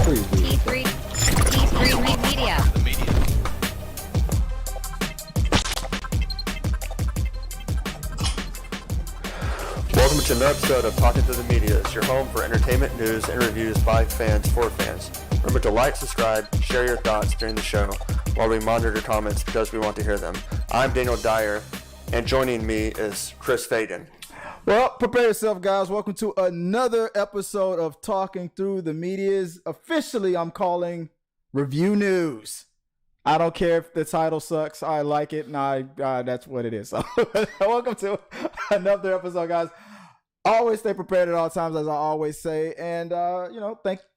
Please do. E3 Media. Welcome to another episode of Talking to the Media. It's your home for entertainment, news, and reviews by fans for fans. Remember to like, subscribe, share your thoughts during the show while we monitor comments because we want to hear them. I'm Daniel Dyer, and joining me is Chris Whedon. Well, prepare yourself, guys. Welcome to another episode of Talking Through the Medias. Officially, I'm calling Review News. I don't care if the title sucks. I like it, and that's what it is. So, welcome to another episode, guys. Always stay prepared at all times, as I always say. And,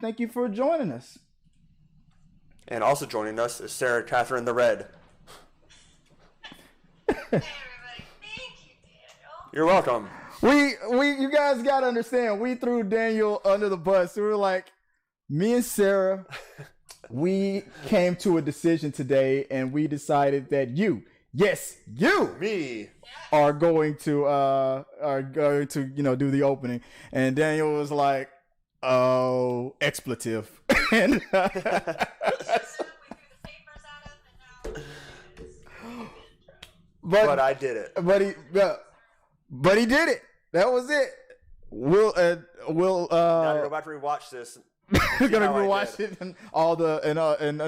thank you for joining us. And also joining us is Sarah Catherine the Red. Hey, everybody. Thank you, Daniel. You're welcome. You guys got to understand, we threw Daniel under the bus. We were like, me and Sarah, we came to a decision today, and we decided that you Me. are going to do the opening. And Daniel was like, oh, expletive. And But I did it. But he did it. That was it. We'll Now to go back to rewatch this. we're gonna rewatch it and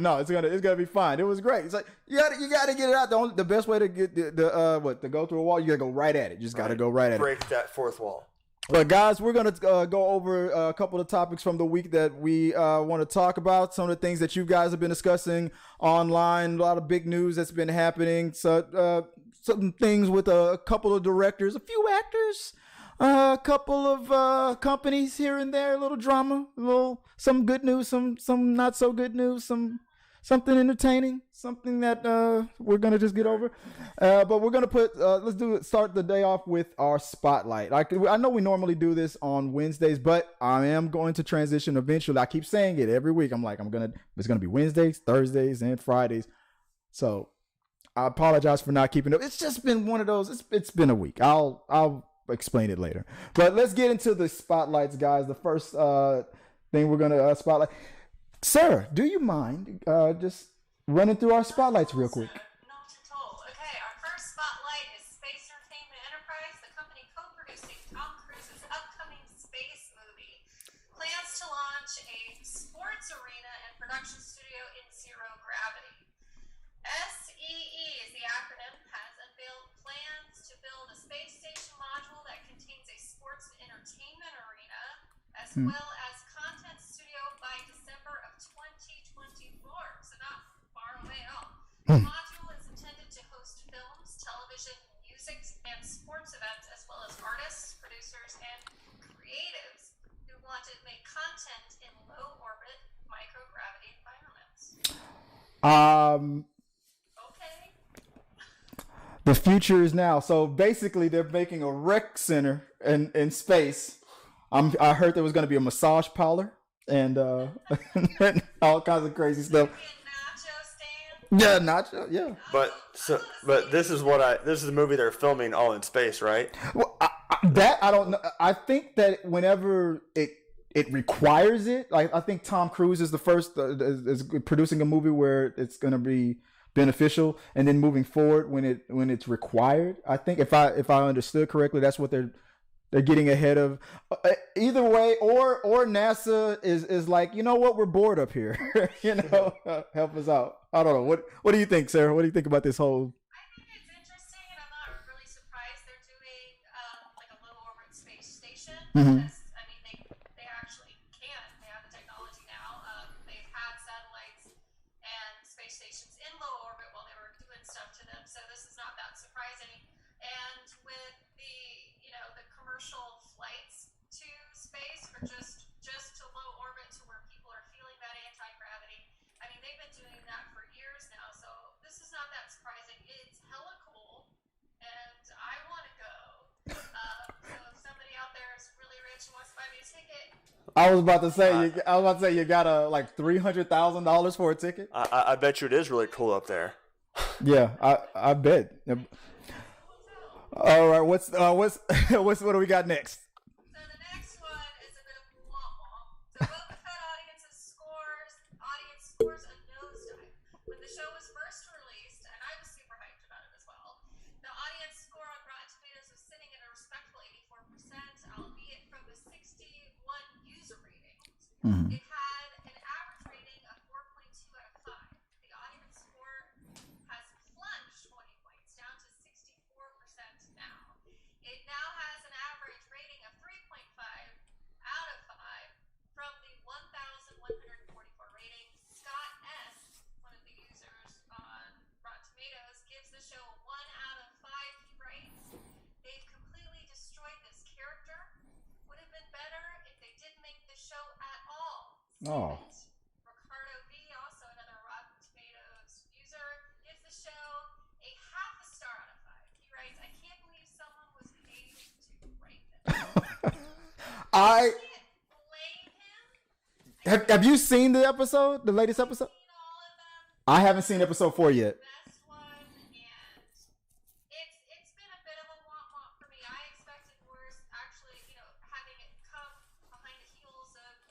no, it's gonna be fine. It was great. It's like you gotta get it out. The best way to get to go through a wall, you gotta go right at it. You just gotta go right at it. Break that fourth wall. But guys, we're gonna go over a couple of topics from the week that we want to talk about. Some of the things that you guys have been discussing online. A lot of big news that's been happening. So some things with a couple of directors, a few actors, a couple of companies here and there. A little drama, some good news, some not so good news, something entertaining, something that we're gonna just get over. But we're gonna start the day off with our spotlight. I know we normally do this on Wednesdays, but I am going to transition eventually. I keep saying it every week. It's gonna be Wednesdays, Thursdays, and Fridays. So I apologize for not keeping up. It's just been one of those. It's been a week. I'll explain it later. But let's get into the spotlights, guys. The first thing we're gonna spotlight. Sarah, do you mind just running through our spotlights real quick? Not at all. Okay, our first spotlight is Space Entertainment Enterprise, the company co-producing Tom Cruise's upcoming space movie. Plans to launch a sports arena and production studio in zero gravity. S.E.E. is the acronym, has unveiled plans to build a space station module that contains a sports and entertainment arena, as well as content studio by December of 2024, so not far away at all. The module is intended to host films, television, music, and sports events, as well as artists, producers, and creatives who want to make content in low orbit microgravity environments. Okay. The future is now. So basically, they're making a rec center in space. I heard there was going to be a massage parlor and all kinds of crazy stuff. Yeah, nacho. Yeah. But this is the movie they're filming all in space, right? Well, I don't know. I think that whenever it requires it, like I think Tom Cruise is the first is producing a movie where it's going to be beneficial, and then moving forward when it's required. I think if I understood correctly, that's what they're getting ahead of. Either way, or NASA is like, you know what, we're bored up here. Help us out. I don't know. What do you think, Sarah? What do you think about this whole? I think it's interesting, and I'm not really surprised they're doing like a low orbit space station. Because, I mean, they actually can. They have the technology now. They've had satellites and space stations in low orbit while they were doing stuff to them. So this is not that surprising. And with the commercial flights to space or just to low orbit to where people are feeling that anti-gravity, I mean, they've been doing that for years now, so this is not that surprising. It's hella cool, and I want to go. So if somebody out there is really rich and wants to buy me a ticket, I was about to say you got like $300,000 for a ticket. I bet you it is really cool up there. Yeah, I bet. All right, what do we got next? So the next one is a bit of a womp womp. So both the Fett audiences scored Mm-hmm. It had an average rating of 4.2 out of 5. The audience score has plunged 20 points down to 64% now. It now has an average rating of 3.5 out of 5 from the 1,144 rating. Scott S., one of the users on Rotten Tomatoes, gives the show a 1 out of 5. He writes, "They've completely destroyed this character. Would have been better if they didn't make the show at all." Oh. Ricardo V., also another Rotten Tomatoes user, gives the show a half a star out of 5. He writes, "I can't believe someone was paid to write this." I Can't blame him. have you seen the episode, the latest episode? Seen all of them. I haven't seen episode 4 yet. Best one, and it's been a bit of a womp for me. I expected worse. Actually, having it come behind the heels of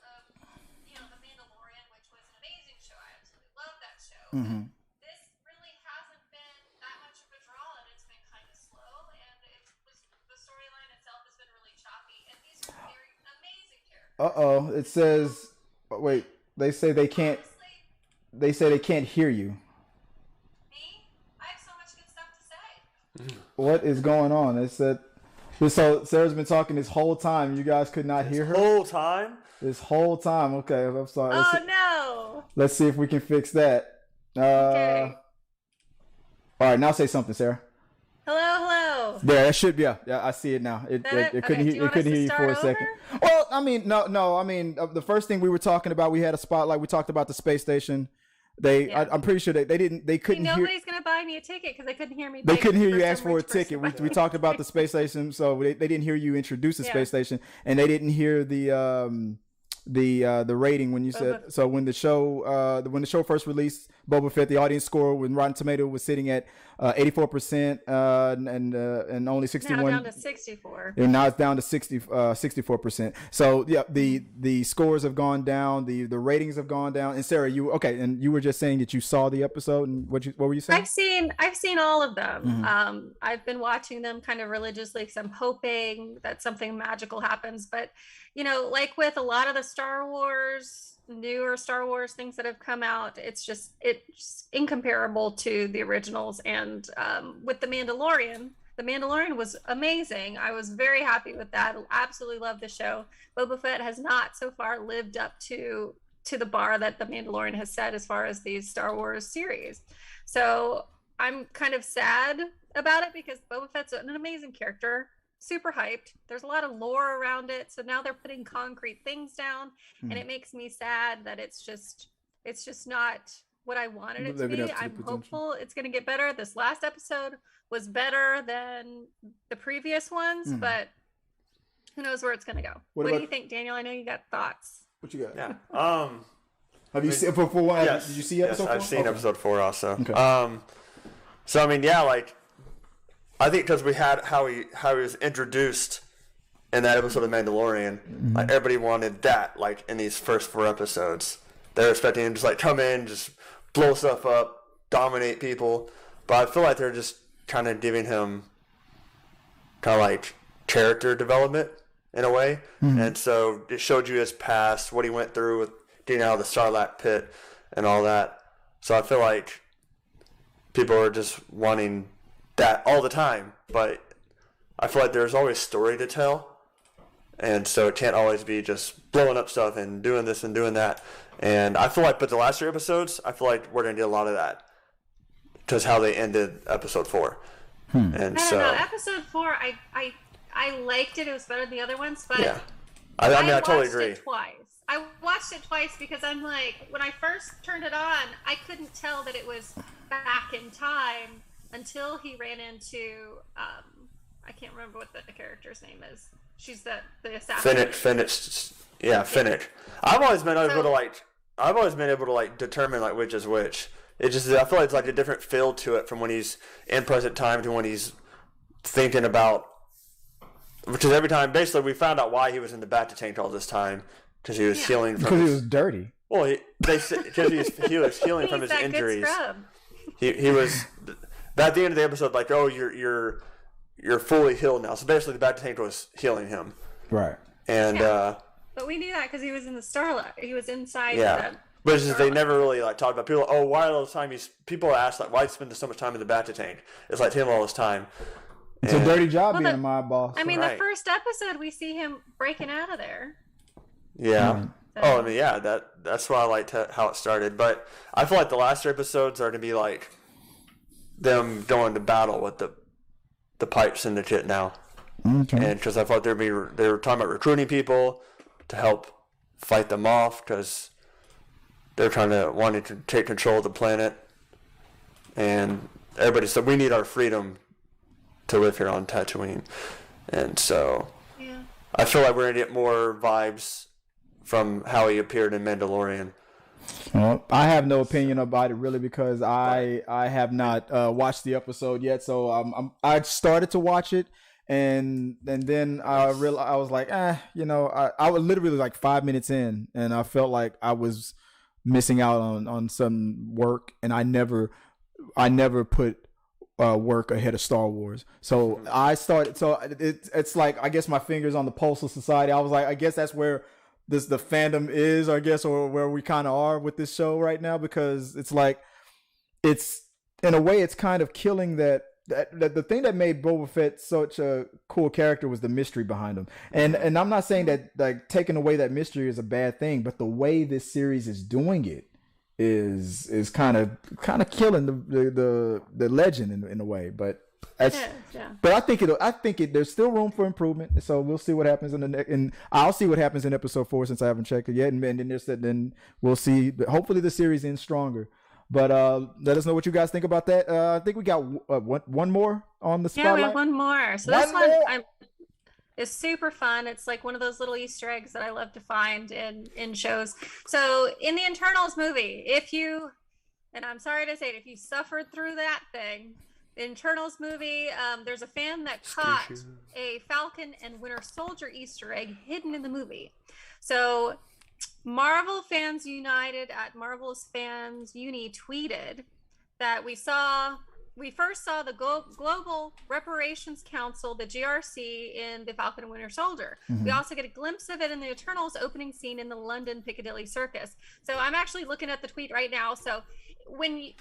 The Mandalorian, which was an amazing show. I absolutely love that show. Mm-hmm. This really hasn't been that much of a draw, and it's been kind of slow. And the storyline itself has been really choppy. And these are very amazing characters. It says, wait, they say they can't. Honestly, They say they can't hear you. me, I have so much good stuff to say. What is going on? It said. So Sarah's been talking this whole time. You guys could not hear her Whole time? this whole time. Okay, I'm sorry. Oh no! Let's see if we can fix that. Okay. All right, now say something, Sarah. Hello. There, it should be. Yeah, I see it now. It Okay, couldn't do you it want couldn't us hear to you for a start second. Well, I mean, no. I mean, the first thing we were talking about, we had a spotlight. We talked about the space station. Yeah. I'm pretty sure they couldn't hear. Nobody's gonna buy me a ticket because they couldn't hear me. They beg couldn't hear you some ask for a rich person ticket. to buy We me talked a about the ticket. space station, so they didn't hear you introduce the Yeah. space station, and they didn't hear the rating when you said. Boba. So when the show first released, Boba Fett, the audience score when Rotten Tomato was sitting at 84% and only 61. Now down to 64. And now it's down to 64%. So yeah, the scores have gone down, the ratings have gone down. And Sarah, and you were just saying that you saw the episode, and what were you saying? I've seen all of them. Mm-hmm. I've been watching them kind of religiously because I'm hoping that something magical happens. But like with a lot of the newer Star Wars things that have come out, it's incomparable to the originals. And with The Mandalorian was amazing. I was very happy with that. Absolutely love the show. Boba Fett has not so far lived up to the bar that The Mandalorian has set as far as these Star Wars series. So I'm kind of sad about it because Boba Fett's an amazing character. Super hyped. There's a lot of lore around it. So now they're putting concrete things down, and it makes me sad that it's just not what I wanted it to Living be. up to the I'm potential. hopeful it's going to get better. This last episode was better than the previous ones, but who knows where it's going to go. What do you think, Daniel? I know you got thoughts. What you got? Yeah. Have you seen for one? Yes. Did you see episode 4? I've seen episode 4 also. Okay. So I mean, yeah, like I think because we had how he was introduced in that episode of Mandalorian, like everybody wanted that, like in these first 4 episodes. They're expecting him to just like come in, just blow stuff up, dominate people. But I feel like they're just kind of giving him kind of like character development in a way. And so it showed you his past, what he went through with getting out of the Sarlacc pit and all that. So I feel like people are just wanting that all the time. But I feel like there's always story to tell. And so it can't always be just blowing up stuff and doing this and doing that. And I feel like, but the last 3 episodes, I feel like we're going to get a lot of that. Because how they ended episode 4. And I don't so, know. Episode 4, I liked it. It was better than the other ones, but yeah. I mean, I totally agree. It twice. I watched it twice because I'm like, when I first turned it on, I couldn't tell that it was back in time until he ran into, I can't remember what the character's name is. She's the assassin. Finnick. I've always been able to determine like which is which. It just, I feel like it's like a different feel to it from when he's in present time to when he's thinking about, which is every time, basically we found out why he was in the Bacta tank all this time, because he was healing from Because he was dirty. Well, because he was healing from his that good injuries. scrub. He was, but at the end of the episode, like, oh, you're fully healed now. So basically the Bacta tank was healing him. Right. And Boba But we knew that because he was in the Starlight. He was inside. Yeah. But it's just they never really like talked about people. Oh, why all the time people ask like why spend so much time in the Bacta tank? It's like him all this time. It's a dirty job being a mob boss. I mean, the first episode we see him breaking out of there. Yeah. So. I mean, yeah. That's why I liked how it started. But I feel like the last 3 episodes are to be like them going to battle with the pipe syndicate now. Okay. And because I thought they were talking about recruiting people to help fight them off because they're wanting to take control of the planet, and everybody said we need our freedom to live here on Tatooine, and so I feel like we're gonna get more vibes from how he appeared in Mandalorian. Well, I have no opinion about it really because I have not watched the episode yet, so I started to watch it. And then I was like, I was literally like 5 minutes in, and I felt like I was missing out on some work, and I never put work ahead of Star Wars. So I started. So it's like I guess my fingers on the pulse of society. I was like, I guess that's where the fandom is, I guess, or where we kind of are with this show right now, because it's like it's in a way it's kind of killing that the thing that made Boba Fett such a cool character was the mystery behind him. And I'm not saying that like taking away that mystery is a bad thing, but the way this series is doing it is kind of killing the legend in a way. But but I think there's still room for improvement. So we'll see what happens and I'll see what happens in episode 4 since I haven't checked it yet. And then we'll see. Hopefully the series ends stronger. But let us know what you guys think about that. I think we got one more on the spotlight. Yeah, we have one more. So this one is super fun. It's like one of those little Easter eggs that I love to find in shows. So in the Eternals movie, and I'm sorry to say it, if you suffered through that thing, the Eternals movie, there's a fan that caught a Falcon and Winter Soldier Easter egg hidden in the movie. So Marvel Fans United at Marvel's Fans Uni tweeted that we first saw the Global Reparations Council, the GRC, in the Falcon and Winter Soldier. Mm-hmm. We also get a glimpse of it in the Eternals opening scene in the London Piccadilly Circus. So I'm actually looking at the tweet right now. So when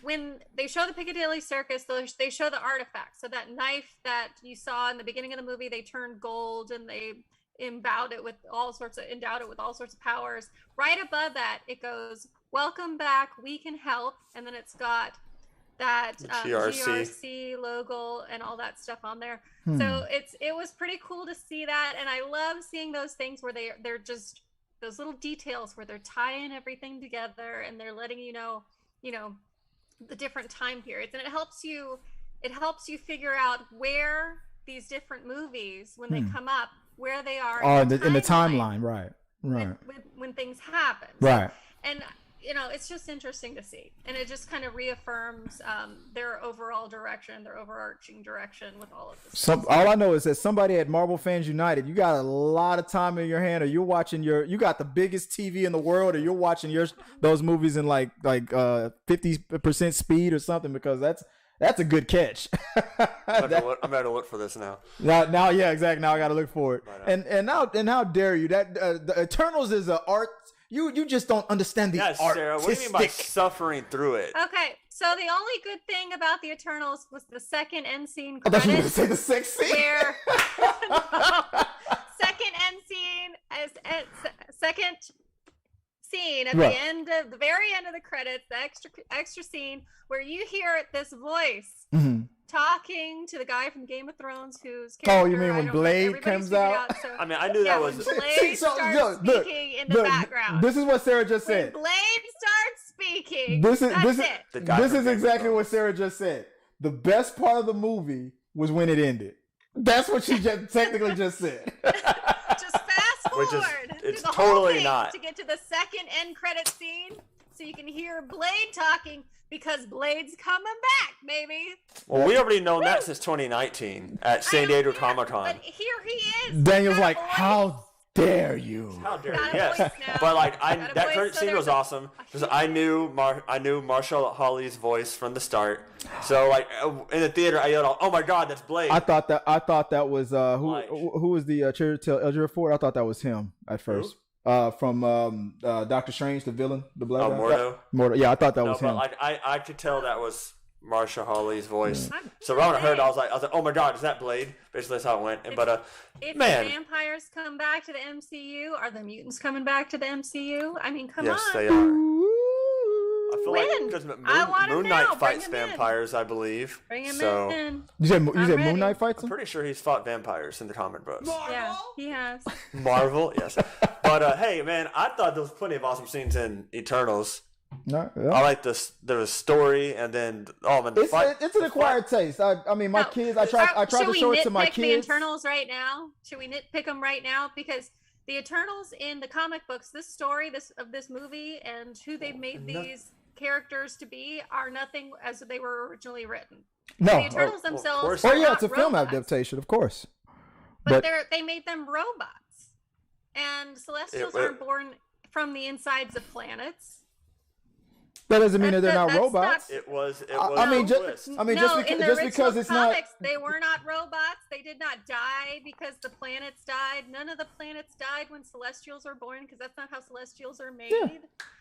they show the Piccadilly Circus, they show the artifacts. So that knife that you saw in the beginning of the movie, they turned gold and they endowed it with all sorts of powers. Right above that, it goes, "Welcome back, we can help," and then it's got that GRC logo and all that stuff on there. So it was pretty cool to see that, and I love seeing those things where they're just those little details where they're tying everything together and they're letting you know the different time periods, and it helps you figure out where these different movies, when they come up, where they are in the timeline, right when things happen, right. And it's just interesting to see, and it just kind of reaffirms their overall direction, their overarching direction with all of this. All I know is that somebody at Marvel Fans United, you got a lot of time in your hand, or you're watching you got the biggest TV in the world, or you're watching those movies in like 50% speed or something, because that's a good catch. I'm going to look for this now. Now, yeah, exactly. Now I got to look for it. Right. And how dare you? That the Eternals is an art. You just don't understand the art. Sarah, what do you mean by suffering through it? Okay, so the only good thing about the Eternals was the second end scene credits. I thought you were going to say the sex scene. Where second end scene second scene at the very end of the credits, the extra scene where you hear this voice talking to the guy from Game of Thrones whose character, you mean when Blade comes out? So, I mean, I knew that was Blade starts speaking in the background. This is what Sarah just said. When Blade starts speaking. This is exactly what Sarah just said. The best part of the movie was when it ended. That's what she just technically just said. Just fast forward. It's the totally whole thing not. To get to the second end credit scene, so you can hear Blade talking, because Blade's coming back, baby. Well, we already known that since 2019 at San Diego Comic-Con. But here he is. Daniel's like, how dare you? How dare you? Yes. But that credit scene was awesome because I knew Marshall Hawley's voice from the start. So in the theater, I yelled, "Oh my God, that's Blade!" I thought that was who was the Chiwetel Ejiofor. I thought that was him at first. from Doctor Strange, the villain, the black guy. Mordo. Mordo. Yeah, I thought that No, was him. but I could tell that was Marsha Hawley's voice. Yeah. So when I heard it, I was like, oh my god, is that Blade? Basically, that's how it went. But if man, the vampires come back to the MCU, are the mutants coming back to the MCU? I mean, come yes, on. they are. I feel When? like because I want him Moon now. Knight Bring fights him in. vampires, I believe. Bring him So in. You said I'm Moon ready. Knight fights I'm him? pretty sure he's fought vampires in the comic books. Yeah, he has. Marvel, yes. But hey, man, I thought there was plenty of awesome scenes in Eternals. No, yeah. I like this. There was story, and then It's an acquired taste. I mean, my kids. I tried to show it to my Should we nitpick kids. the Eternals right now? Should we nitpick them right now? Because the Eternals in the comic books, this story, of this movie, and who they've made these characters to be are nothing as they were originally written. No. The Eternals themselves. course. are Oh yeah, not it's a film robots, adaptation, of course. but they made them robots, and Celestials It- aren't born from the insides of planets. That doesn't mean that they're not that's robots. It was. I mean, a just twist. I mean, no, just in the because original it's not. comics, they were not robots. They did not die because the planets died. None of the planets died when Celestials are born, because that's not how Celestials are made. Yeah.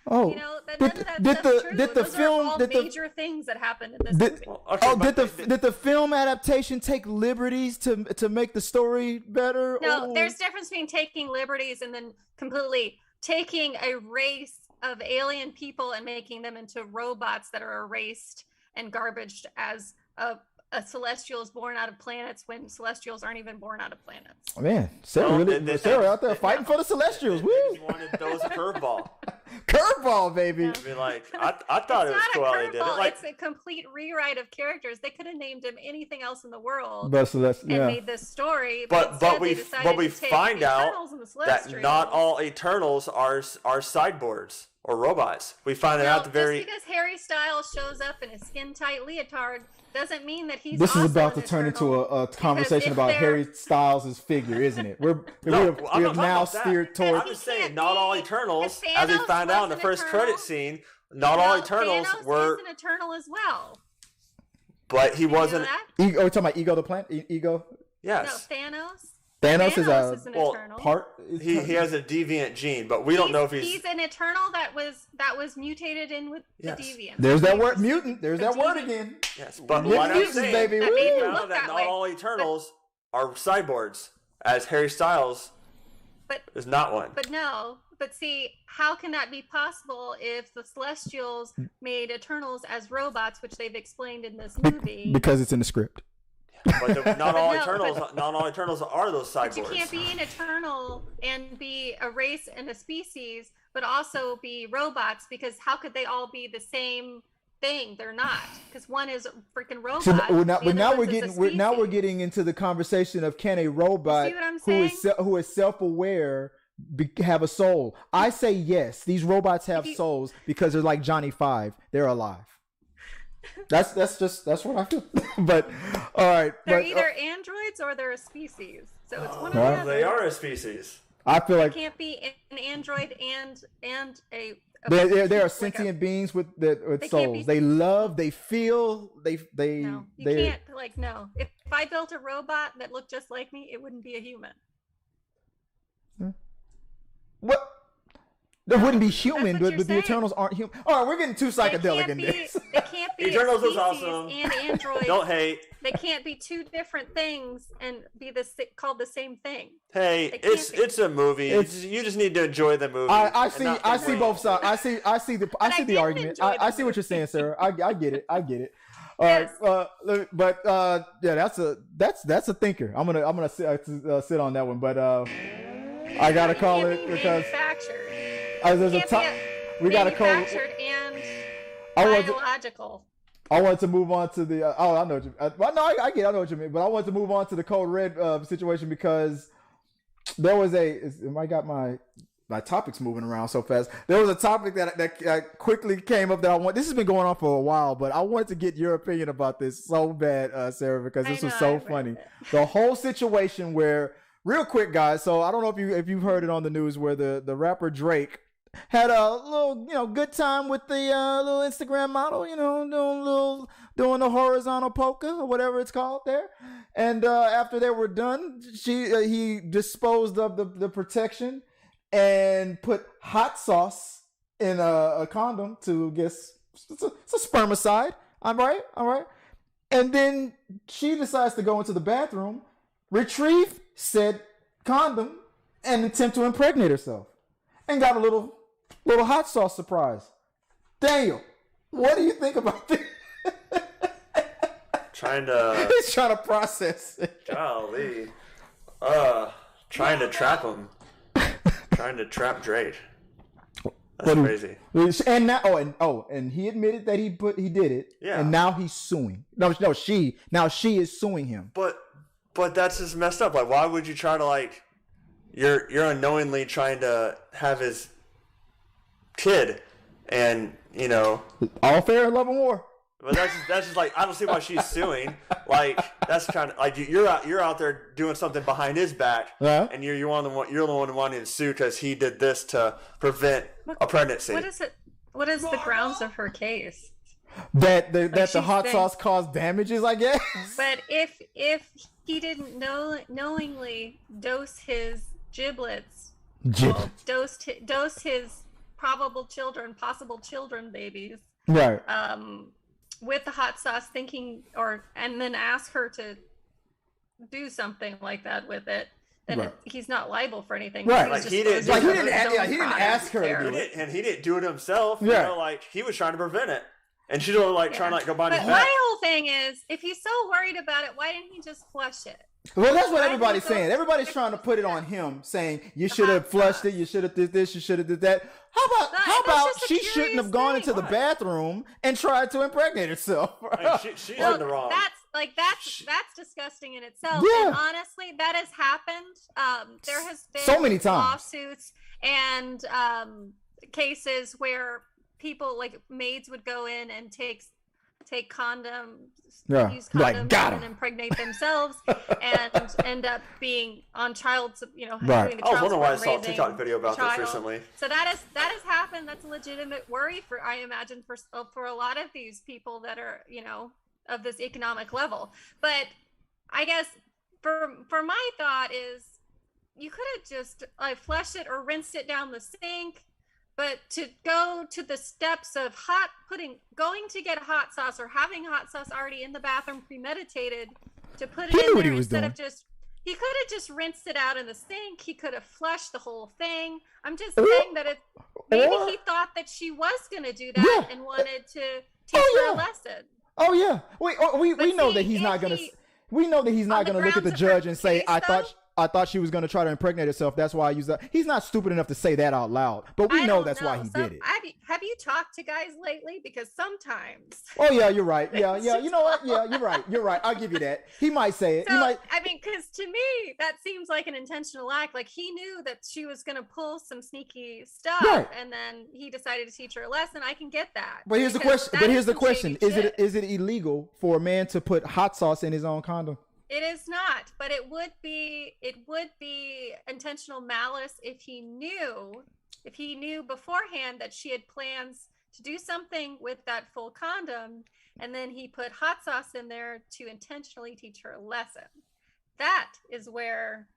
Oh, You know, none did, of that did stuff's the true. did the Those film are all did the major things that happened in this did, movie. Well, okay, oh but did the film adaptation take liberties to make the story better? No, or- there's difference between taking liberties and then completely taking a race of alien people and making them into robots that are erased and garbaged as a celestial is born out of planets when celestials aren't even born out of planets. Oh, man, Sarah, Well, really, then- Sarah out there fighting for the Celestials. They Woo! just wanted those a curveball. Curveball, baby. Yeah. I mean, like I thought it was It's cool not how a they did it. curveball. Like, It's a complete rewrite of characters. They could have named him anything else in the world But Celestials, and yeah. made this story. But instead we they decided to take find the out Eternals and the that Celestials. not all Eternals are sideboards or robots. We find it No, out at the very. just because Harry Styles shows up in a skin-tight leotard doesn't mean that he's. This is also about an to turn into Eternal. a conversation if about they're- Harry Styles' figure, isn't it? No, we I'm have not talking now about that. steered Because towards. I'm he just saying, can't not all be- Eternals, if as we Thanos find out in was the an first Eternal- credit scene, not all No, Eternals Thanos were. is an Eternal as well. But he Did you know wasn't. that? Ego, you talking about Ego the planet? Ego? Yes. No, Thanos. Thanos is an well, Eternal. part. He has a deviant gene, but we don't know if he's. an Eternal that was mutated in with Yes. the deviant. There's that word, mutant. There's The that word deviant. again. Yes, but Mutant what I'm mutants, saying, baby. That Woo! made him found look out that that not way. all Eternals are cyborgs, as Harry Styles But is not one. But no. But see, how can that be possible if the Celestials made Eternals as robots, which they've explained in this movie? Because it's in the script. But not all no, Eternals, not all Eternals are those cyborgs. But you can't be an Eternal and be a race and a species, but also be robots, because how could they all be the same thing? They're not, because one is a freaking robot. So the now other we're one's a getting we're species. getting into the conversation of can a robot See what I'm who is self-aware have a soul? I say yes. These robots have souls because they're like Johnny Five. They're alive. That's what I feel. But all right, They're but, either androids or they're a species. So it's one or the Well, other. They are a species. I feel like It can't be an android and a they are like a- sentient beings with They can't souls. be- They love, they feel, they No, you they can't. Like, no. If I built a robot that looked just like me, it wouldn't be a human. what? They wouldn't be human, what but you're the saying. Eternals aren't human. All right, we're getting too psychedelic in this. They can't be Eternals a is species awesome. and android. Don't hate. They can't be two different things and be called the same thing. Hey, They can't it's be. it's a movie. It's- You just need to enjoy the movie. I and see not I think see wait. both sides. I see I the didn't argument. enjoy the I see what you're saying, Sarah. I get it. I get it. All Yes. right, but yeah, that's a thinker. I'm gonna sit on that one, but I gotta call can't it be because manufactured. there's a Can't time be we gotta call. manufactured and I want to, biological. I want to move on to the. I know what you. Well, no, I get. I know what you mean, but I want to move on to the Code Red situation because there was I got my topics moving around so fast. There was a topic that quickly came up that I want. This has been going on for a while, but I wanted to get your opinion about this so bad, Sarah, because this was so funny. The whole situation where, real quick, guys. So I don't know if you've heard it on the news where the rapper Drake had a little good time with the little Instagram model, doing the horizontal polka or whatever it's called there. And after they were done, he disposed of the protection and put hot sauce in a condom to guess it's a spermicide. All right. And then she decides to go into the bathroom, retrieve said condom, and attempt to impregnate herself, and got a little hot sauce surprise. Daniel, what do you think about this? He's trying to process it. Golly. Trying to trap him. Trying to trap Drake. That's crazy. And now, and he admitted that he did it. Yeah. And now he's suing. No, she is suing him. But that's just messed up. Like, why would you try to, like, you're unknowingly trying to have his kid, and all fair in love and war. But that's just like, I don't see why she's suing. Like, that's kind of like you're out there doing something behind his back, and you're the one wanting to sue because he did this to prevent a pregnancy. What is it? What is the grounds of her case? That the hot sauce caused damages, I guess. But if he didn't knowingly dose his giblets, dose his possible children, babies, right? With the hot sauce, and then ask her to do something like that with it, then he's not liable for anything. Right? He didn't ask her to do it, and he didn't do it himself. Yeah. Like, he was trying to prevent it, and she's trying to, like, go behind his back. My whole thing is, if he's so worried about it, why didn't he just flush it? Well, that's what everybody's saying. Everybody's trying to put it on him, saying you should have flushed it, you should have did this, you should have did that. How about she shouldn't have gone into the bathroom and tried to impregnate herself? She's in the wrong. That's disgusting in itself. Yeah. And honestly, that has happened. There has been so many times lawsuits and cases where people, like maids, would go in and take condoms, use condoms, and impregnate themselves, and end up being on doing the I was child wondering why I saw a raising TikTok video about this child. recently. So that has happened. That's a legitimate worry for, I imagine, for a lot of these people that are of this economic level. But I guess for my thought is, you could have just flushed it or rinsed it down the sink. But to go to the steps of going to get hot sauce or having hot sauce already in the bathroom premeditated to put it in there instead of he could have just rinsed it out in the sink. He could have flushed the whole thing. I'm just saying that maybe he thought that she was going to do that and wanted to teach her a lesson. Oh yeah, we know that he's not going to. We know that he's not going to look at the judge and say, I thought she was going to try to impregnate herself. That's why I used that. He's not stupid enough to say that out loud, but we know that's why he did it. Have you talked to guys lately? Because sometimes. Oh yeah, you're right. Yeah. You know what? Yeah, you're right. I'll give you that. He might say it. So, because to me, that seems like an intentional act. Like, he knew that she was going to pull some sneaky stuff, and then he decided to teach her a lesson. I can get that. But here's the question. Is it illegal for a man to put hot sauce in his own condom? It is not, but it would be intentional malice if he knew beforehand that she had plans to do something with that full condom, and then he put hot sauce in there to intentionally teach her a lesson. That is where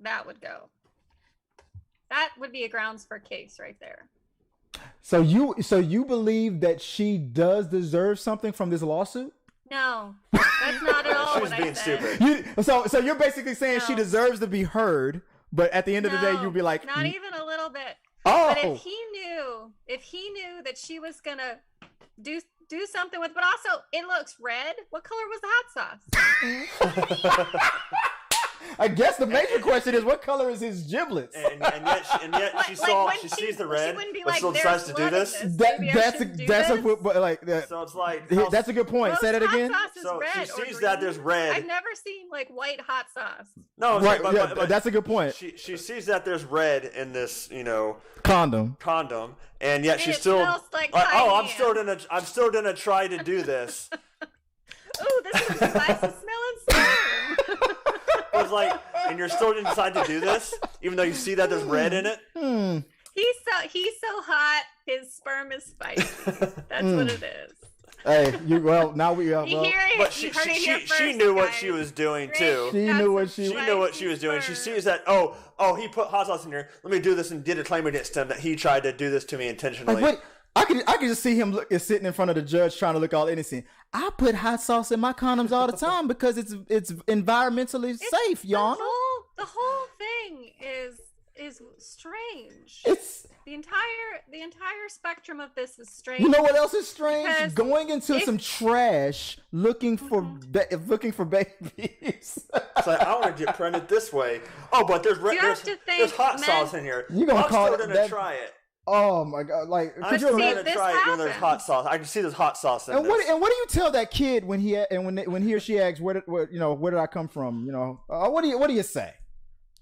that would go. That would be a grounds for case right there. So you believe that she does deserve something from this lawsuit? No, that's not at all. She was what being I said. stupid. So you're basically saying she deserves to be heard, but at the end of the day, you'll be like, not even a little bit. Oh. But if he knew that she was gonna do something with, but also it looks red. What color was the hot sauce? I guess the major question is, what color is his giblets? And yet she sees the red, but still decides to do this. That's a good point. Most say that again. So she sees that there's red. I've never seen like white hot sauce. No, right. But that's a good point. She sees that there's red in this, condom, and yet she's still like I'm still gonna try to do this. Ooh, this is a spicy smelling sperm. I was like, and you're still gonna decide to do this, even though you see that there's red in it. He's so hot, his sperm is spicy. That's what it is. Hey, now we You hear it? But You heard it here she first, knew what guys. she was doing Rick too. She got knew what some she- She knew what she was doing. She sees that, he put hot sauce in here. Let me do this, and did a claim against him that he tried to do this to me intentionally. Like, what? I could just see him sitting in front of the judge trying to look all innocent. I put hot sauce in my condoms all the time because it's environmentally safe, Your Honor. The whole thing is strange. It's the entire spectrum of this is strange. You know what else is strange? Because Going into some trash looking for babies. It's like, I want to get pregnant this way. Oh, but there's hot sauce in here. You gonna I'm call still it gonna that? try it. Oh my God! Like, I'm could you still imagine? gonna this try it when there's happens. hot sauce. I can see there's hot sauce in And this. what do you tell that kid when he or she asks where did I come from? What do you say?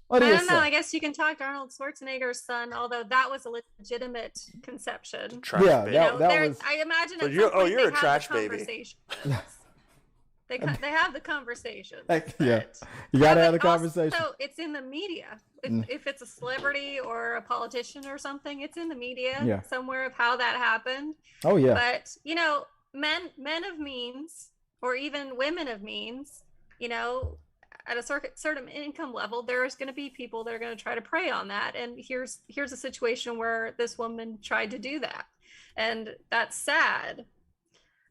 What do I you don't know. say? I guess you can talk to Arnold Schwarzenegger's son, although that was a legitimate conception. Trash Yeah, baby. that- was- I imagine. So at you're- some point you're a they have trash the baby. conversation. They have the conversation. Yeah, you gotta have the conversation. So it's in the media. If it's a celebrity or a politician or something, it's in the media somewhere of how that happened. Oh yeah. But men of means, or even women of means, at a certain income level, there's going to be people that are going to try to prey on that. And here's a situation where this woman tried to do that, and that's sad.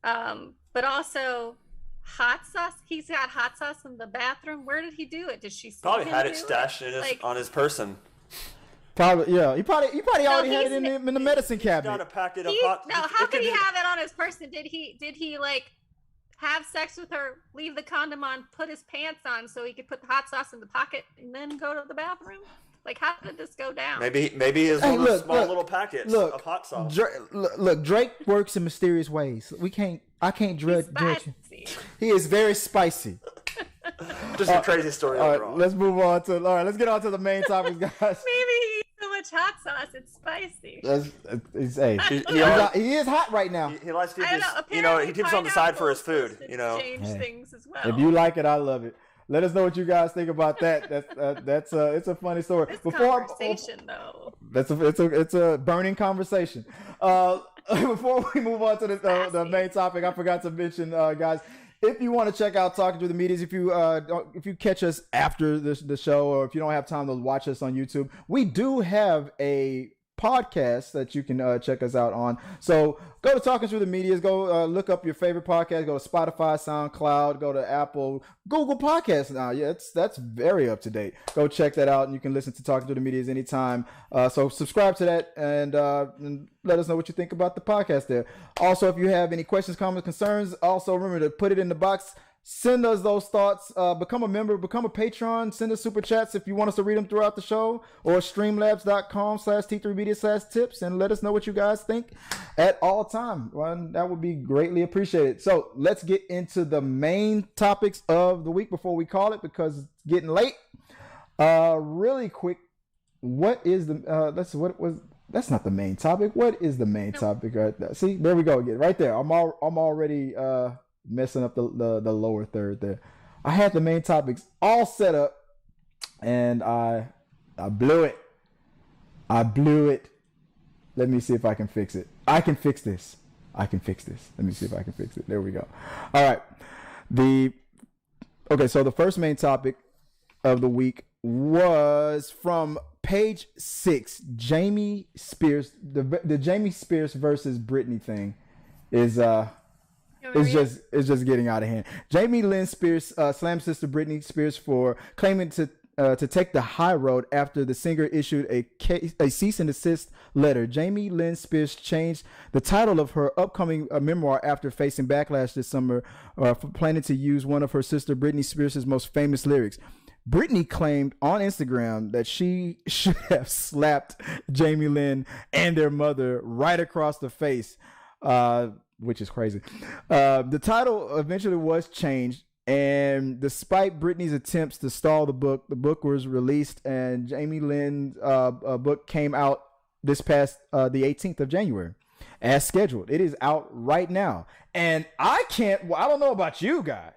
But also, hot sauce. He's got hot sauce in the bathroom. Where did he do it? Did she see Probably him had do it stashed on his person. Probably, yeah. He probably already had it in the medicine Got a cabinet. packet of hot. How could he have it on his person? Did he like have sex with her, leave the condom on, put his pants on so he could put the hot sauce in the pocket, and then go to the bathroom? Like, how did this go down? Maybe it's one of those small little packets of hot sauce. Drake works in mysterious ways. I can't judge him. He is very spicy. Just a crazy story All overall. right, let's move on to. All right, let's get on to the main topic, guys. Maybe he eats so much hot sauce, it's spicy. He is hot right now. He likes to I don't know. he keeps it on the side for his food. Change things as well. If you like it, I love it. Let us know what you guys think about that. That's it's a funny story. This conversation, though. It's a burning conversation. Before we move on to the main topic, I forgot to mention, guys, if you want to check out Talking Through the Medias, if you catch us after the show, or if you don't have time to watch us on YouTube, we do have a podcast that you can check us out on. So go to Talking Through the Medias, go look up your favorite podcast, go to Spotify, SoundCloud, go to Apple, Google Podcasts now. Yeah, that's very up to date. Go check that out, and you can listen to Talking Through the Medias anytime. So subscribe to that, and let us know what you think about the podcast there. Also, if you have any questions, comments, concerns, also remember to put it in the box. Send us those thoughts. Become a member, become a patron. Send us super chats if you want us to read them throughout the show, or streamlabs.com/T3Media/tips, and let us know what you guys think at all time. Well, that would be greatly appreciated. So let's get into the main topics of the week before we call it, because it's getting late. Really quick, what is the that's not the main topic. What is the main topic right there? See, there we go again. Right there. I'm already messing up the lower third there. I had the main topics all set up, and I blew it. Let me see if I can fix it. I can fix this. Let me see if I can fix it. There we go. All right. So the first main topic of the week was from page 6. Jamie Spears, the Jamie Spears versus Britney thing is it's just getting out of hand. Jamie Lynn Spears slammed sister Britney Spears for claiming to take the high road after the singer issued a cease and desist letter. Jamie Lynn Spears changed the title of her upcoming memoir after facing backlash this summer for planning to use one of her sister Britney Spears' most famous lyrics. Britney claimed on Instagram that she should have slapped Jamie Lynn and their mother right across the face, which is crazy. The title eventually was changed, and despite Britney's attempts to stall the book was released, and Jamie Lynn's book came out this past the 18th of January as scheduled. It is out right now, and I don't know about you guys,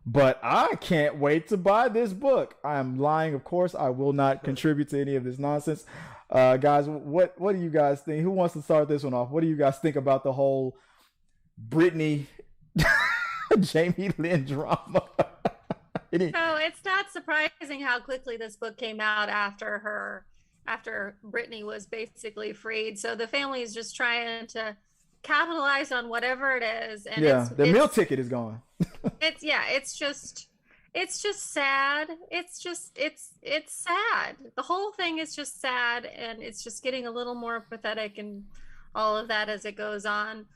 but I can't wait to buy this book. I am lying, of course. I will not contribute to any of this nonsense. Guys, what do you guys think? Who wants to start this one off? What do you guys think about the whole Brittany Jamie Lynn drama. So it's not surprising how quickly this book came out after Brittany was basically freed. So the family is just trying to capitalize on whatever it is. And the meal ticket is gone. it's just sad. It's sad. The whole thing is just sad, and it's just getting a little more pathetic and all of that as it goes on.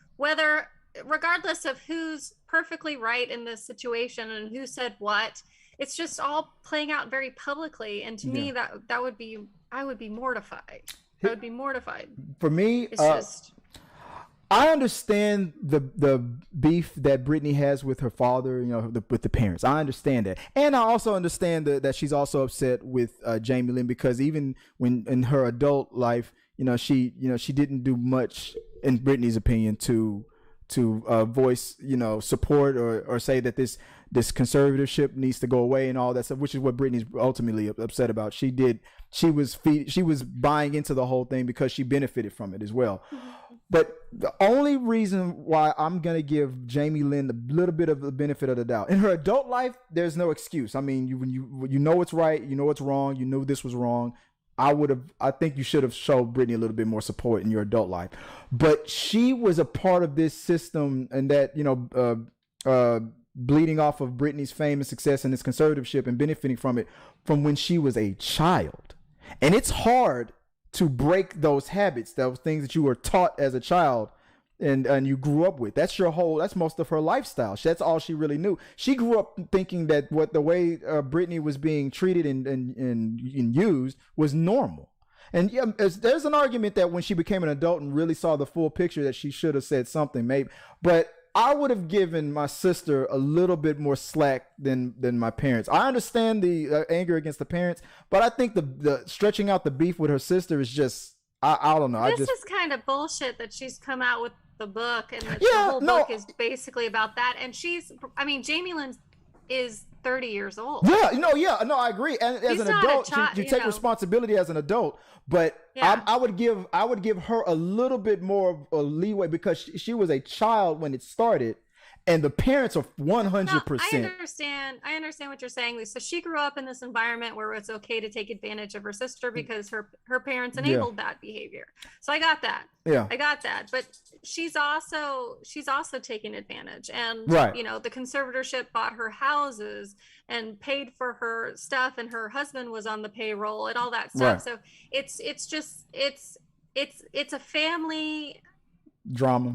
Regardless of who's perfectly right in this situation and who said what, it's just all playing out very publicly. And to me, I would be mortified. I would be mortified. For me, it's just. I understand the beef that Brittany has with her father, with the parents. I understand that. And I also understand that she's also upset with Jamie Lynn, because even when in her adult life, she didn't do much, in Brittany's opinion, to voice, support or say that this conservatorship needs to go away and all that stuff, which is what Brittany's ultimately upset about. She was buying into the whole thing because she benefited from it as well. But the only reason why I'm going to give Jamie Lynn a little bit of the benefit of the doubt, in her adult life, there's no excuse. I mean, you know what's right, you know what's wrong, you knew this was wrong. I think you should have showed Brittany a little bit more support in your adult life. But she was a part of this system, and that, bleeding off of Brittany's fame and success and this conservatorship and benefiting from it from when she was a child. And it's hard to break those habits, those things that you were taught as a child and you grew up with. That's most of her lifestyle. That's all she really knew. She grew up thinking that the way Brittany was being treated and used was normal. And there's an argument that when she became an adult and really saw the full picture, that she should have said something, maybe. But I would have given my sister a little bit more slack than my parents. I understand the anger against the parents, but I think the stretching out the beef with her sister is just, I don't know. This is kind of bullshit that she's come out with the book, and the whole book is basically about that. And Jamie Lynn is 30 years old. I agree. And as an adult, you take responsibility as an adult. But I would give her a little bit more of a leeway, because she was a child when it started, and the parents are 100%. I understand what you're saying. So she grew up in this environment where it's okay to take advantage of her sister because her parents enabled that behavior. So I got that. Yeah, I got that. But she's also taking advantage, and the conservatorship bought her houses and paid for her stuff, and her husband was on the payroll and all that stuff. So it's a family drama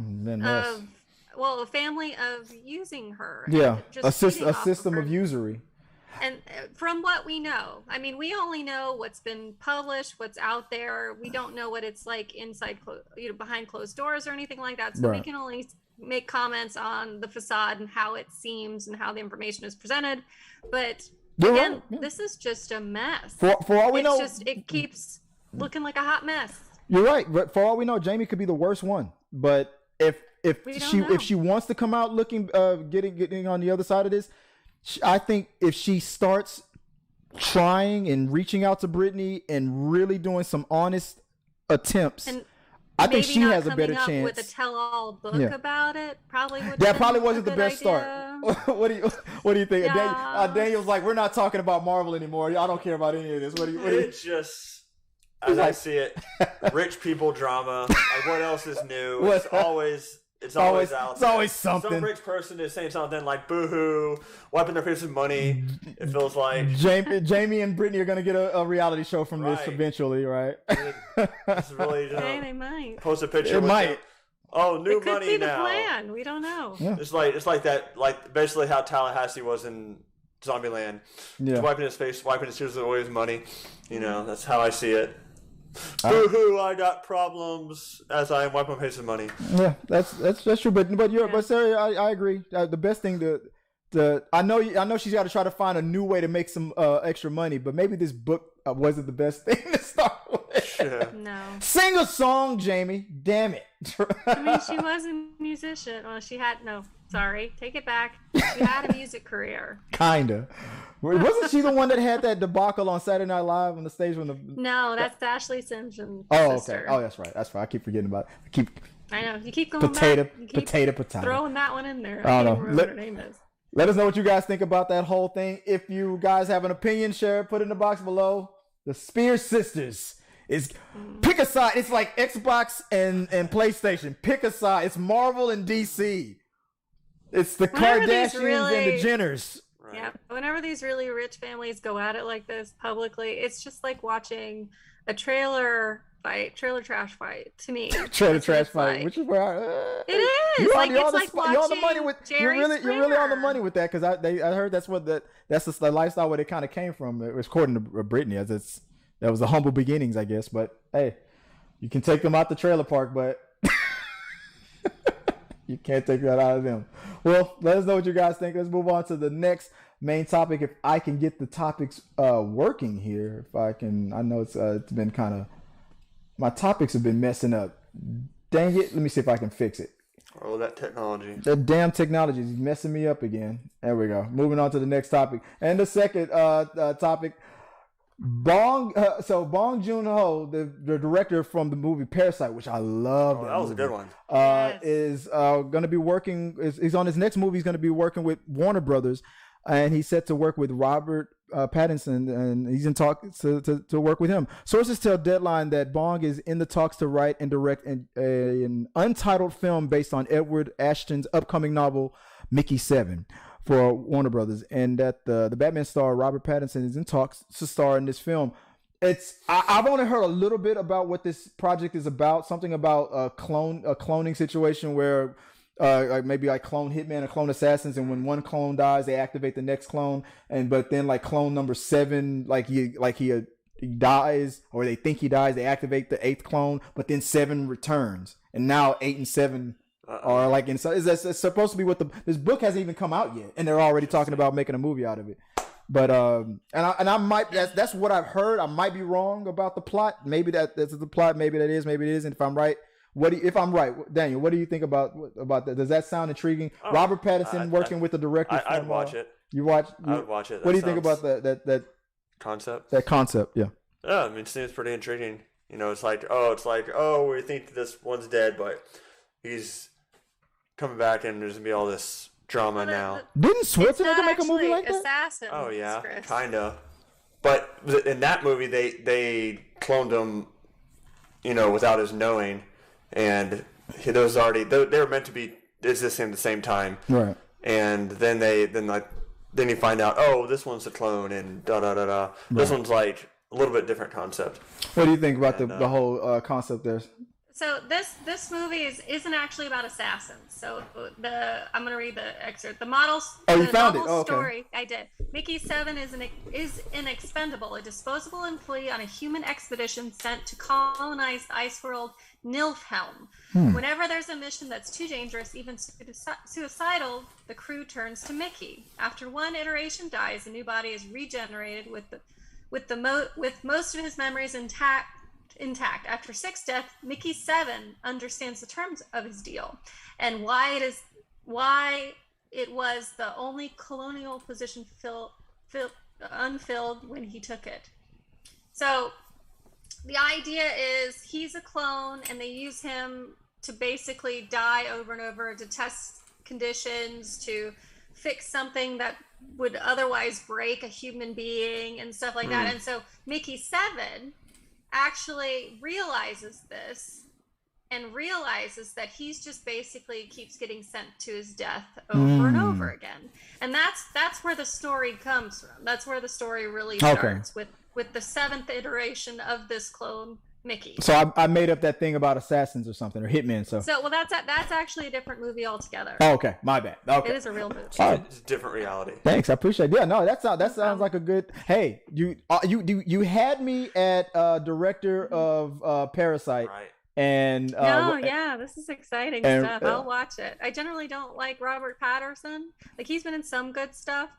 a family of using her. Yeah, a system of usury. And from what we know, we only know what's been published, what's out there. We don't know what it's like inside, behind closed doors or anything like that. So we can only make comments on the facade and how it seems and how the information is presented. But this is just a mess. For all we know, it keeps looking like a hot mess. You're right, but for all we know, Jamie could be the worst one. But if she wants to come out looking getting on the other side of this, I think if she starts trying and reaching out to Brittany and really doing some honest attempts, I think she has a better chance. With a tell-all book about it, probably would. That probably wasn't the best start. What do you think? Yeah. Daniel's like, we're not talking about Marvel anymore. I don't care about any of this. It's just, as I see it, rich people drama. Like, what else is new? It's always out. It's always something. Some rich person is saying something like "boo-hoo," wiping their face with money. It feels like Jamie and Brittany are gonna get a reality show from this eventually, right? It's really they might post a picture. It might. New it money could be now. The plan. We don't know. Yeah. It's like that. Like basically how Tallahassee was in Zombieland. Yeah. Just wiping his face, wiping his tears away with money. That's how I see it. Boo-hoo! I got problems as I wipe my face with money. Yeah, that's true. But Sarah, I agree. The best thing I know she's got to try to find a new way to make some extra money. But maybe this book wasn't the best thing to start with. Yeah. No. Sing a song, Jamie. Damn it. She was a musician. Well, she had Sorry, take it back. She had a music career. Kinda. Wasn't she the one that had that debacle on Saturday Night Live on the stage when No, that's Ashley Simpson's sister. Okay. Oh, that's right. I keep forgetting about it. I know. You keep going Potato, back. You keep potato. throwing that one in there. I I don't can't know. remember what her name is. Let us know what you guys think about that whole thing. If you guys have an opinion, share it. Put it in the box below. The Spears sisters is pick a side. It's like Xbox and PlayStation. Pick a side. It's Marvel and DC. It's the Kardashians and the Jenners. Right. Yeah. Whenever these really rich families go at it like this publicly, it's just like watching a trailer trash fight to me. Trailer trash fight, which is where it is. You're Like, on it's the like spot. You're on the money with. You're Jerry really on the Springer. money with that because I heard that's the lifestyle where it kind of came from. It was according to Brittany, as that was the humble beginnings, I guess. But hey, you can take them out the trailer park, but you can't take that out of them. Well, let us know what you guys think. Let's move on to the next main topic. If I can get the topics working here, if I can, I know it's been kind of. My topics have been messing up. Dang it. Let me see if I can fix it. Oh, that technology. That damn technology is messing me up again. There we go. Moving on to the next topic. And the second topic. Bong Joon-ho, the director from the movie Parasite, which I love. That was a good one. Yes. Is going to be working. He's on his next movie. He's going to be working with Warner Brothers. And he's set to work with Robert Pattinson, and he's in talks to work with him. Sources tell Deadline that Bong is in the talks to write and direct an untitled film based on Edward Ashton's upcoming novel, Mickey 7, for Warner Brothers, and that the Batman star Robert Pattinson is in talks to star in this film. I've only heard a little bit about what this project is about. Something about a cloning situation where. Like maybe like clone hitman or clone assassins, and when one clone dies, they activate the next clone. But then like clone number 7, like he dies, or they think he dies, they activate the 8th clone. But then 7 returns, and now 8 and 7 are like inside. It's supposed to be what this book hasn't even come out yet, and they're already talking about making a movie out of it. But I might that's what I've heard. I might be wrong about the plot. Maybe that's the plot. Maybe that is. Maybe it isn't. If I'm right. If I'm right, Daniel, what do you think about that? Does that sound intriguing? Robert Pattinson working with the director. I'd watch it. You watch? I would watch it. What do you think about that concept? That concept, yeah. Yeah, I mean, it seems pretty intriguing. You know, it's like, we think this one's dead, but he's coming back, and there's gonna be all this drama now. Didn't Schwarzenegger make a movie like that? Assassins, Oh yeah, Chris. kinda. But in that movie, they cloned him, you know, without his knowing. And those already they were meant to be existing at the same time, right? And then you find out, oh, this one's a clone, and da da da da. Right. This one's like a little bit different concept. What do you think about the whole concept there? So this movie isn't actually about assassins. So I'm gonna read the excerpt. The models. Oh, you found it. Oh, okay. Story. I did. Mickey 7 is an expendable, a disposable employee on a human expedition sent to colonize the ice world Nilfhelm. Whenever there's a mission that's too dangerous, even suicidal, the crew turns to Mickey. After one iteration dies, a new body is regenerated with most of his memories intact. After 6 deaths, Mickey 7 understands the terms of his deal and why it was the only colonial position unfilled when he took it. So the idea is he's a clone, and they use him to basically die over and over, to test conditions, to fix something that would otherwise break a human being and stuff like that. And so Mickey 7 actually realizes this and realizes that he's just basically keeps getting sent to his death over and over again. And that's where the story comes from. That's where the story really starts, with the 7th iteration of this clone Mickey. So I made up that thing about assassins or something, or hitmen. So that's actually a different movie altogether. Oh, okay, my bad. Okay, it is a real movie. It's a different reality. Thanks, I appreciate it. Yeah, no, that sounds like a good. Hey, you had me at director of Parasite. Right. And this is exciting stuff. I'll watch it. I generally don't like Robert Pattinson. Like, he's been in some good stuff.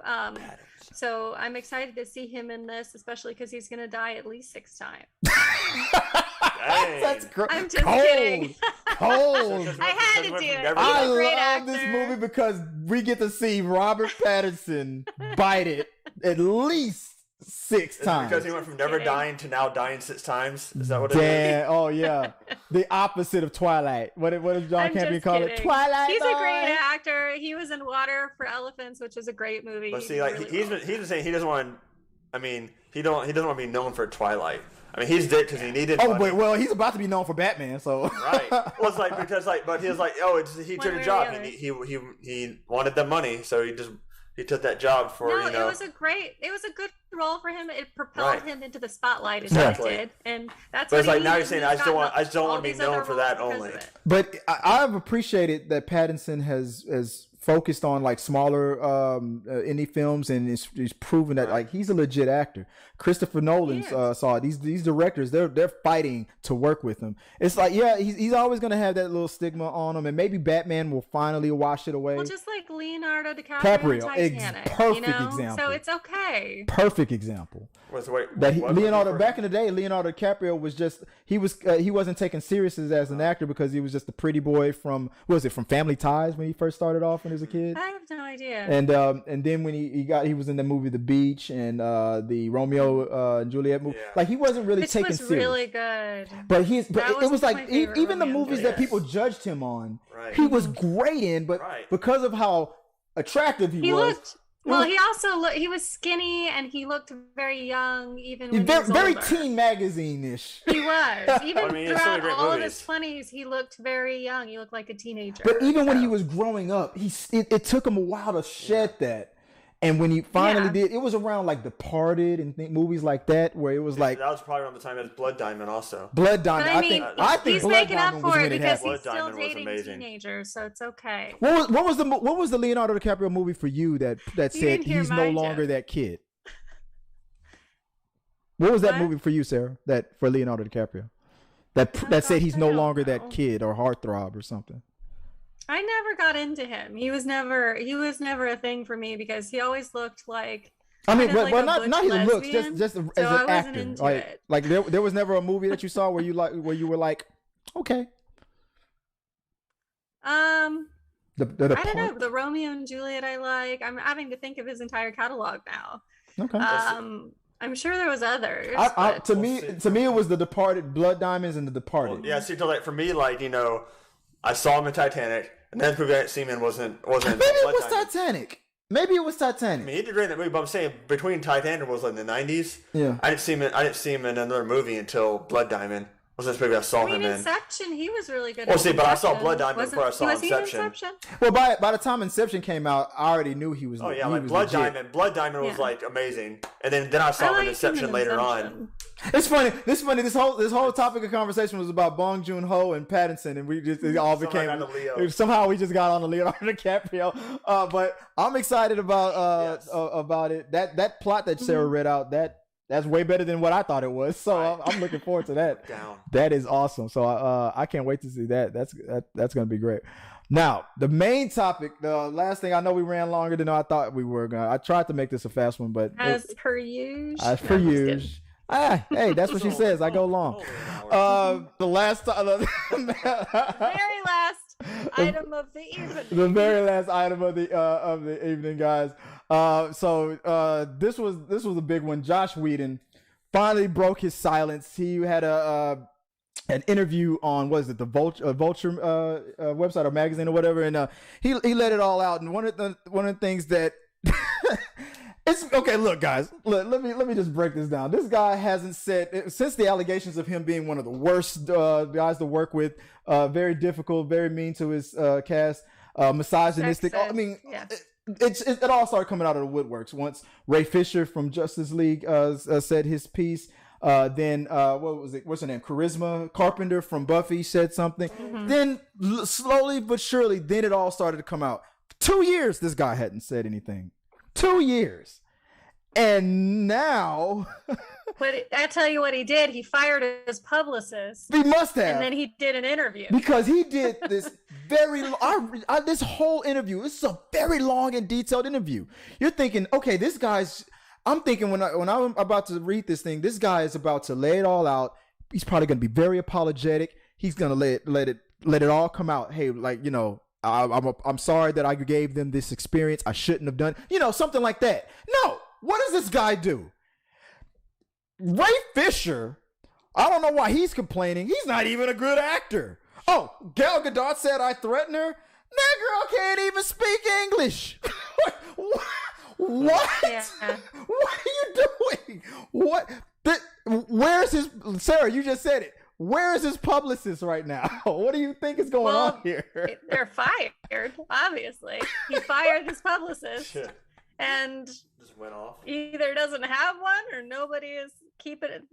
So I'm excited to see him in this, especially because he's gonna die at least 6 times. That's great. I'm just kidding. Cold. I had to do it. I love this movie because we get to see Robert Pattinson bite it at least 6 Is it times. because he went from never kidding. dying to now dying 6 times? Is that what it is? Damn. Oh yeah. The opposite of Twilight. What does John I'm Campion just call it? kidding. Twilight. He's a boy. great actor. He was in Water for Elephants, which is a great movie. But He see, did like really he's well. been saying he doesn't want. I mean, he doesn't want to be known for Twilight. I mean, he's did because he needed. Oh, money. but well, he's about to be known for Batman, so. Right. Well, it's like because but he was like, oh, he One took way a or job. the other. He wanted the money, so he took that job for No, you know. it was a good role for him. It propelled Right. him into the spotlight as Exactly. it did, and that's. But what it's like he now needed. you're saying He's I just don't gotten want to be all these known other for that roles because only. of it. But I've appreciated that Pattinson has focused on like smaller indie films, and he's proven that like he's a legit actor. Christopher Nolan saw it. These directors, they're fighting to work with him. It's like he's always gonna have that little stigma on him, and maybe Batman will finally wash it away. Well, just like Leonardo DiCaprio in Titanic, perfect you know? example. So it's okay. Perfect example. Leonardo Back in the day, Leonardo DiCaprio was just he wasn't taken serious as an actor because he was just a pretty boy from from Family Ties when he first started off when he was a kid. I have no idea. And then when he was in the movie The Beach and the Romeo and Juliet movie, like he wasn't really Which taken was serious. really good. But That it was my like favorite even the Romeo and movies that Juliet. people judged him on, Right. he was great in, but Right. because of how attractive he was. Looked well. He also he was skinny and he looked very young, even when he very, was very older. Teen Magazine-ish. He was. Even I mean, it's so throughout great all of movies. his 20s, he looked very young. He looked like a teenager. But even when so. he was growing up, it took him a while to shed that. And when he finally did, it was around like Departed and movies like that, where it was like that was probably around the time as Blood Diamond also. Blood But Diamond. I think he's Blood making up Diamond was for when it it because happened. he's Blood still Diamond was dating amazing. teenagers, so it's okay. What was the Leonardo DiCaprio movie for you that said didn't hear he's no mine, longer Jeff. that kid? What was that What? movie for you, Sarah? That for Leonardo DiCaprio, that said he's I no don't longer know. that kid or heartthrob or something. I never got into him. He was never a thing for me because he always looked like. I mean, kind of but like a not butch his looks, lesbian, just so as I an wasn't actor. into Like, it. like there was never a movie that you saw where you were like, okay. I don't know. part- The Romeo and Juliet I like. I'm having to think of his entire catalog now. Okay. I'm sure there was others. To but- me, it was The Departed, Blood Diamonds, and The Departed. Yeah, see, like for me, like I saw him in Titanic, and then the movie I didn't see him in wasn't. Maybe Blood it was Diamond. Titanic. Maybe it was Titanic. I mean, he did great in that movie, but I'm saying between Titanic was like in the '90s. Yeah. I didn't see him in another movie until Blood Diamond. Was this movie I saw I mean, him in? Inception, he was really good. Well, at see, but I saw Inception. Blood Diamond before I saw was he in Inception. Inception? Well, by the time Inception came out, I already knew he was. Oh yeah, he like was Blood legit. Diamond. Blood Diamond was Yeah. like amazing, and then I saw him in liked Inception in later on. Inception. It's funny. This whole topic of conversation was about Bong Joon-ho and Pattinson, and it all became got to Leo. somehow we just got on the Leonardo DiCaprio. But I'm excited about Yes. about it. That plot that Sarah read out that's way better than what I thought it was. So Right. I'm looking forward to that. Down. That is awesome. So I can't wait to see that. That's going to be great. Now, the main topic, the last thing, I know we ran longer than I thought we were going to. I tried to make this a fast one, but As per usual. as per usual. Hey, that's what she says. I go long. The last Very last item of the evening. the very last item of the evening, guys. So this was a big one. Josh Whedon finally broke his silence. He had an interview on the Vulture website or magazine or whatever, and he let it all out. And one of the things that it's okay. Look, guys, let me just break this down. This guy hasn't said since the allegations of him being one of the worst guys to work with, very difficult, very mean to his cast, misogynistic. Sexist, I mean, yeah. it all started coming out of the woodworks once Ray Fisher from Justice League said his piece. Then what was it? What's her name? Charisma Carpenter from Buffy said something. Then slowly but surely, then it all started to come out. 2 years this guy hadn't said anything. 2 years, and now But I tell you what he did. He fired his publicist, he must have. and then he did an interview. Because he did this this whole interview. This is a very long and detailed interview. You're thinking, okay, I'm thinking when I'm about to read this thing, this guy is about to lay it all out. He's probably going to be very apologetic. He's going to let it all come out. Hey, like, I'm sorry that I gave them this experience. I shouldn't have done, something like that. No, what does this guy do? Ray Fisher, I don't know why he's complaining. He's not even a good actor. Oh, Gal Gadot said I threatened her. That girl can't even speak English. What? Yeah. What are you doing? What? Where's his... Sarah, you just said it. Where is his publicist right now? What do you think is going on here? They're fired, obviously. He fired his publicist. Shit. And Just went off. either doesn't have one or nobody is keeping it,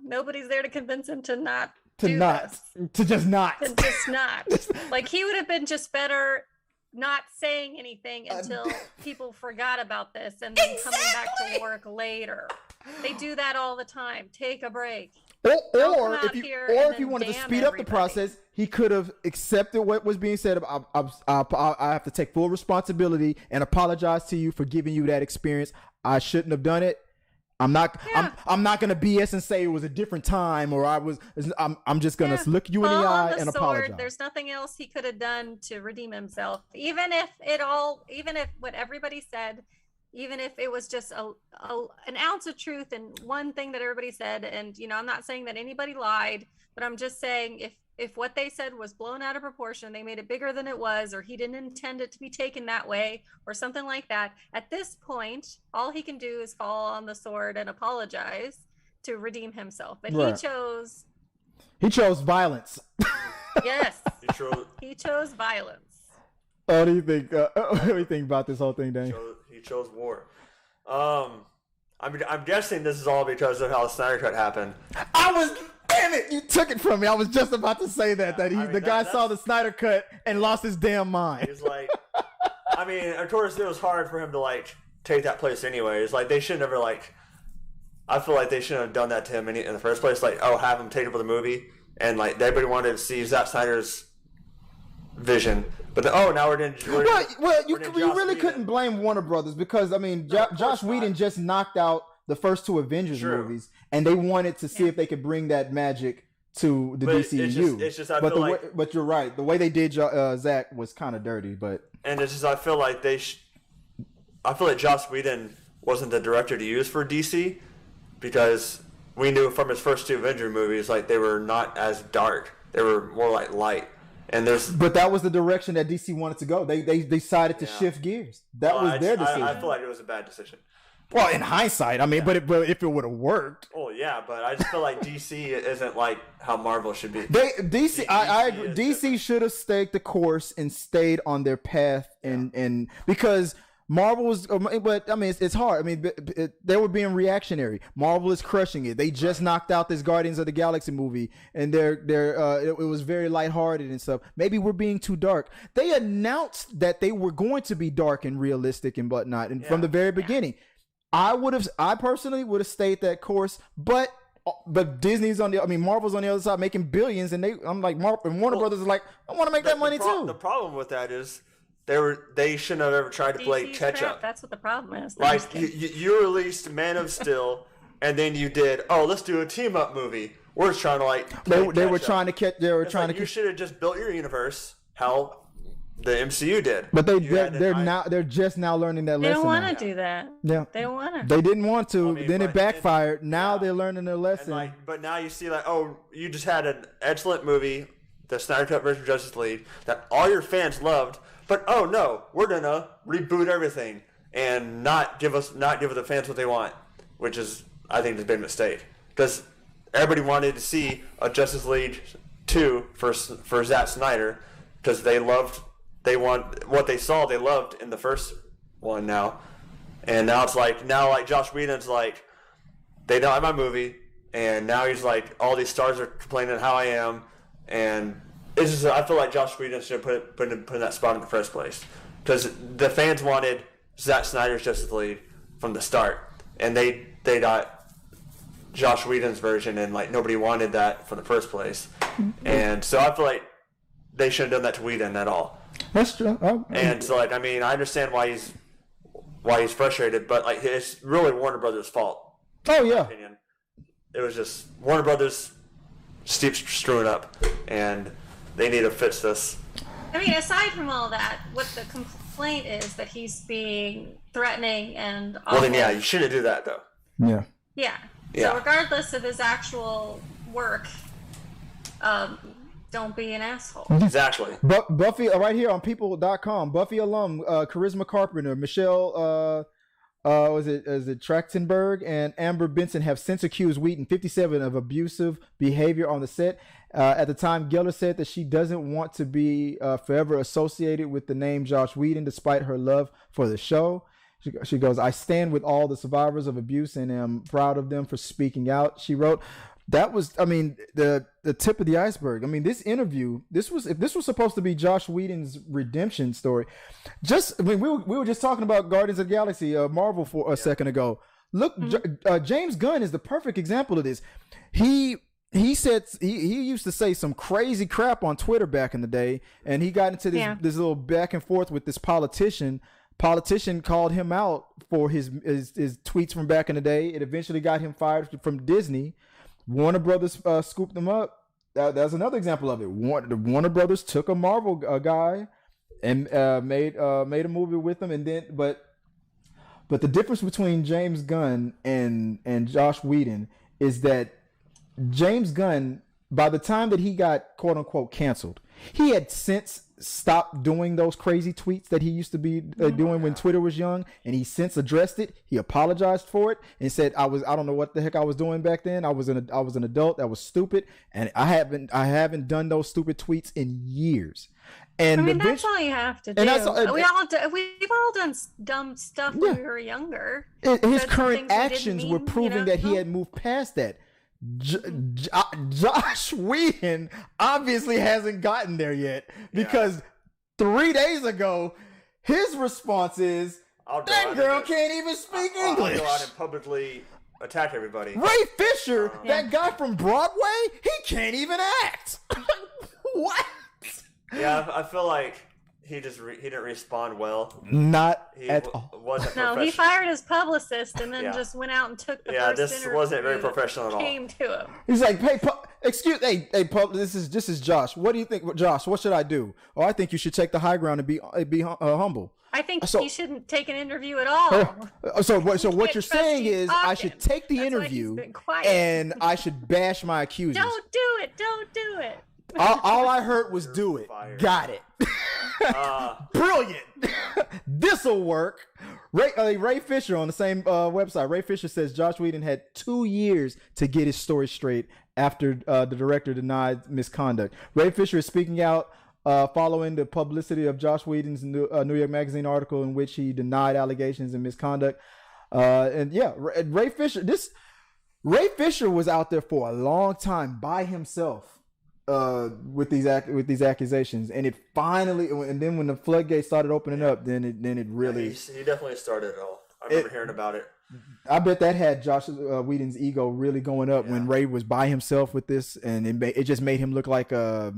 nobody's there to convince him to not To do not. this. To just not. To just not. Like, he would have been just better not saying anything until people forgot about this and then coming back to work later. They do that all the time. Take a break. Or if you wanted to speed up the process, he could have accepted what was being said. I have to take full responsibility and apologize to you for giving you that experience. I shouldn't have done it. I'm not gonna BS and say it was a different time or I'm just gonna look you in the eye and apologize. There's nothing else he could have done to redeem himself. Even if what everybody said, even if it was just an ounce of truth in one thing that everybody said, and I'm not saying that anybody lied, but I'm just saying if what they said was blown out of proportion, they made it bigger than it was, or he didn't intend it to be taken that way, or something like that. At this point, all he can do is fall on the sword and apologize to redeem himself. But right. He chose violence. Yes, he chose violence. What do you think? What do you think about this whole thing, Danny? He chose war. I'm guessing this is all because of how the Snyder Cut happened. Damn it! You took it from me. I was just about to say that the guy saw the Snyder Cut and lost his damn mind. He's like, of course, it was hard for him to take that place anyways. They should never I feel like they shouldn't have done that to him in the first place. Have him take over the movie, and everybody wanted to see Zack Snyder's vision. But now we're doing. You really couldn't blame Warner Brothers because Josh Whedon just knocked out the first two Avengers movies, and they wanted to see if they could bring that magic to the DCU. But you're right. The way they did Zack was kind of dirty. And it's just I feel like Joss Whedon wasn't the director to use for DC because we knew from his first two Avenger movies they were not as dark. They were more light. But that was the direction that DC wanted to go. They decided to shift gears. That was their decision. I feel like it was a bad decision. Well, in hindsight, but if it would have worked. Oh yeah, but I just feel like DC isn't like how Marvel should be. I agree. DC should have stayed the course and stayed on their path, and because Marvel was, but it's hard. They were being reactionary. Marvel is crushing it. They just knocked out this Guardians of the Galaxy movie, and it was very lighthearted and stuff. Maybe we're being too dark. They announced that they were going to be dark and realistic and whatnot, and from the very beginning, I personally would have stayed that course, but Disney's Marvel's on the other side making billions, and Warner Brothers is like, I want to make that money too. The problem with that is. They shouldn't have ever tried to play catch up. That's what the problem is. You released Man of Steel, and then you did. Oh, let's do a team up movie. We're just trying to They were trying to catch. You should have just built your universe how the MCU did. But they're just now learning that lesson. They don't want to do that. Yeah, they don't want to. They didn't want to. Then it backfired. Now they're learning their lesson. But now you see you just had an excellent movie, the Snyder Cut version of Justice League, that all your fans loved. But no, we're gonna reboot everything and not give the fans what they want, which is I think has been a mistake because everybody wanted to see a Justice League 2 for Zack Snyder because they loved what they saw they loved in the first one and now it's Josh Whedon's they don't have my movie and now he's all these stars are complaining how I am and. It's just, I feel like Josh Whedon should have put in that spot in the first place because the fans wanted Zack Snyder's Justice League from the start, and they got Josh Whedon's version, and nobody wanted that from the first place, and so I feel like they shouldn't have done that to Whedon at all. That's true. And so I understand why he's frustrated, but it's really Warner Brothers' fault. Oh yeah. In my opinion. It was just Warner Brothers keeps screwing up, and. They need to fix this. Aside from all that, what the complaint is that he's being threatening and awful. Well, then, you shouldn't do that, though. Yeah. Yeah. So regardless of his actual work, don't be an asshole. Exactly. Buffy, right here on people.com, Buffy alum, Charisma Carpenter, Michelle, is it Trachtenberg and Amber Benson have since accused Whedon, 57, of abusive behavior on the set. At the time, Geller said that she doesn't want to be forever associated with the name Josh Whedon, despite her love for the show. She goes, I stand with all the survivors of abuse and am proud of them for speaking out. She wrote, that was, I mean, the tip of the iceberg. I mean, this interview, if this was supposed to be Josh Whedon's redemption story, we were just talking about Guardians of the Galaxy, Marvel for a second ago. Look, James Gunn is the perfect example of this. He said he used to say some crazy crap on Twitter back in the day, and he got into this little back and forth with this politician. Politician called him out for his tweets from back in the day. It eventually got him fired from Disney. Warner Brothers scooped them up. That's another example of it. Warner Brothers took a Marvel guy and made a movie with him, and then but the difference between James Gunn and Josh Whedon is that James Gunn, by the time that he got quote unquote canceled, he had since stopped doing those crazy tweets that he used to be doing when Twitter was young, and he since addressed it. He apologized for it and said, I don't know what the heck I was doing back then. I was an adult. That was stupid, and I haven't done those stupid tweets in years. And I mean, that's all you have to do. We've all done dumb stuff when we were younger. His current actions were proving that he had moved past that. Josh Whedon obviously hasn't gotten there yet, because 3 days ago his response is, that girl can't even speak English. I'll go out and publicly attack everybody. Ray Fisher, that guy from Broadway, he can't even act. What? Yeah, I feel like he didn't respond well. Not at all. No, he fired his publicist and then just went out and took the first this interview wasn't very professional at all. Came to him. He's like, hey, this is Josh. What do you think, Josh? What should I do? Oh, I think you should take the high ground and be humble. I think he shouldn't take an interview at all. So what you're saying is I should take the interview and I should bash my accusers. Don't do it. Don't do it. All I heard was do it. Fired. Got it. Brilliant. This'll work. Ray Fisher on the same website. Ray Fisher says Josh Whedon had 2 years to get his story straight after the director denied misconduct. Ray Fisher is speaking out following the publicity of Josh Whedon's New York Magazine article in which he denied allegations of misconduct. Ray Fisher was out there for a long time by himself with these accusations, and it finally, and then when the floodgates started opening up, then it really he definitely started it all. I remember hearing about it. I bet that had Josh Whedon's ego really going up when Ray was by himself with this, and it just made him look like a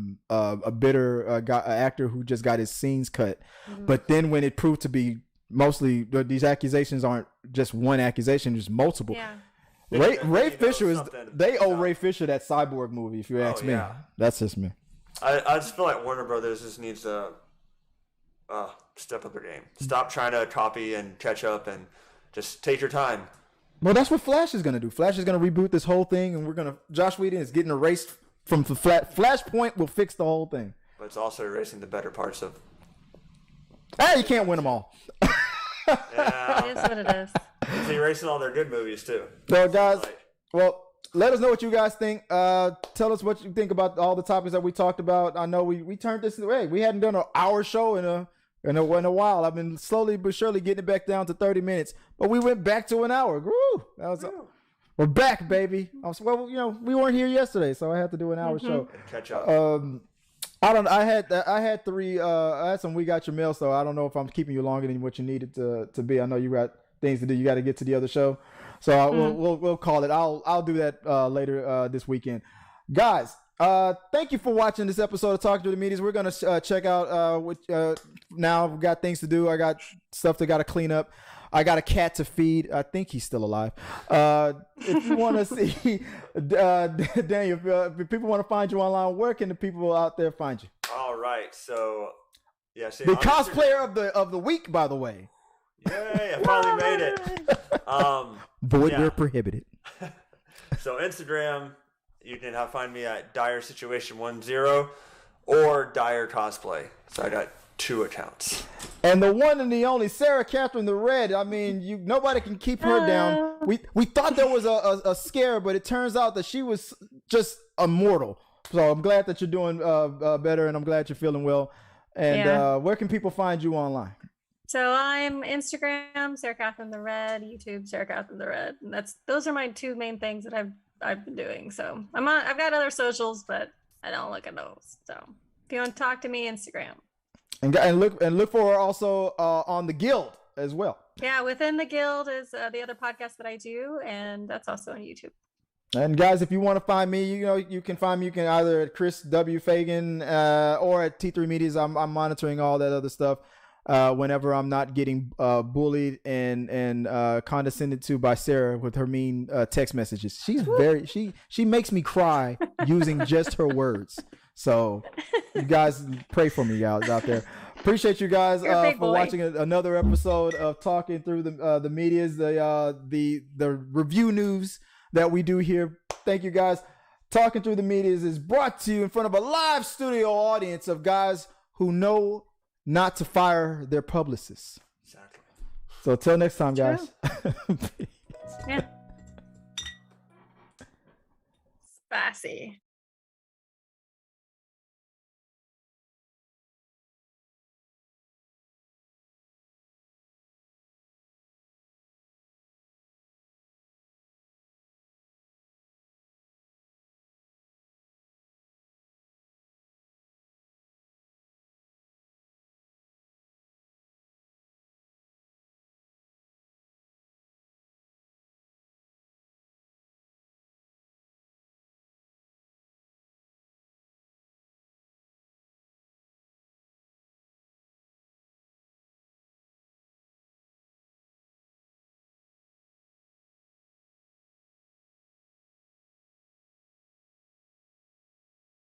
bitter actor who just got his scenes cut. Mm-hmm. But then when it proved to be mostly these accusations aren't just one accusation, there's multiple. Yeah. Ray Fisher owe Ray Fisher that Cyborg movie, if you ask me. That's just me. I just feel like Warner Brothers just needs to step up their game. Stop trying to copy and catch up and just take your time. Well, that's what Flash is going to do. Flash is going to reboot this whole thing, and Josh Whedon is getting erased from the Flashpoint will fix the whole thing. But it's also erasing the better parts of... You can't win them all. Yeah. It is what it is. It's erasing all their good movies too. So guys, let us know what you guys think. Tell us what you think about all the topics that we talked about. I know we turned this way. We hadn't done an hour show in a while. I've been slowly but surely getting it back down to 30 minutes, but we went back to an hour. Woo! We're back, baby. We weren't here yesterday, so I had to do an hour show. Catch up. I had three. I had some We Got Your Mail, so I don't know if I'm keeping you longer than what you needed to be. I know you got things to do. You got to get to the other show, so we'll call it. I'll do that later this weekend, guys. Thank you for watching this episode of Talking to the Medias. We're gonna check out now. We've got things to do. I got stuff that got to clean up. I got a cat to feed. I think he's still alive. If you want to see Daniel, if people want to find you online, where can the people out there find you? All right, so the cosplayer of the week, by the way. Yay! I finally made it. Void where prohibited. So Instagram, you can find me at Dire Situation 10 or Dire Cosplay. So I got 2 accounts. And the one and the only Sarah Catherine the Red. I mean, nobody can keep her down. We thought there was a scare, but it turns out that she was just immortal. So I'm glad that you're doing better, and I'm glad you're feeling well. And where can people find you online? So I'm Instagram, Sarah Catherine the Red, YouTube, Sarah Catherine the Red. And those are my 2 main things that I've been doing. So I've got other socials, but I don't look at those. So if you want to talk to me, Instagram. And look for her also on the Guild as well. Yeah, Within the Guild is the other podcast that I do, and that's also on YouTube. And guys, if you want to find me, you can find me. You can either at Chris W. Fagan or at T3 Medias. I'm monitoring all that other stuff whenever I'm not getting bullied and condescended to by Sarah with her mean text messages. She's she makes me cry using just her words. So you guys pray for me, guys out there. Appreciate you guys for watching another episode of Talking Through the Medias, the review news that we do here. Thank you guys. Talking Through the Medias is brought to you in front of a live studio audience of guys who know not to fire their publicists. Exactly. So till next time, guys. Yeah. Spicy.